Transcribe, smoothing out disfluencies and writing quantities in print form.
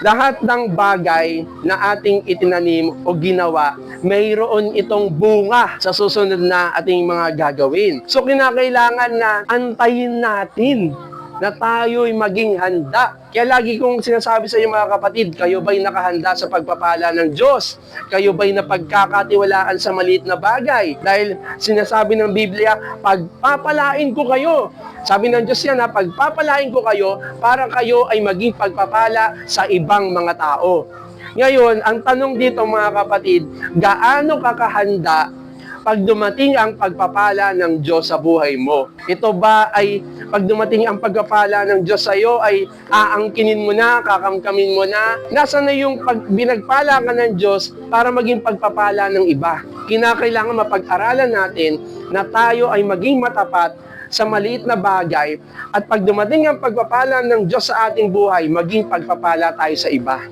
Lahat ng bagay na ating itinanim o ginawa, mayroon itong bunga sa susunod na ating mga gagawin. So kinakailangan na antayin natin na tayo'y maging handa. Kaya lagi kong sinasabi sa inyo mga kapatid, kayo ba'y nakahanda sa pagpapala ng Diyos? Kayo ba'y napagkakatiwalaan sa maliit na bagay? Dahil sinasabi ng Biblia, pagpapalain ko kayo. Sabi ng Diyos yan, pagpapalain ko kayo para kayo ay maging pagpapala sa ibang mga tao. Ngayon, ang tanong dito mga kapatid, gaano ka kahanda pag dumating ang pagpapala ng Diyos sa buhay mo? Ito ba ay pag dumating ang pagpapala ng Diyos sa iyo ay aangkinin mo na, kakamkamin mo na? Nasaan na yung binagpala ka ng Diyos para maging pagpapala ng iba? Kinakailangan mapag-aralan natin na tayo ay maging matapat sa maliit na bagay at pag dumating ang pagpapala ng Diyos sa ating buhay, maging pagpapala tayo sa iba.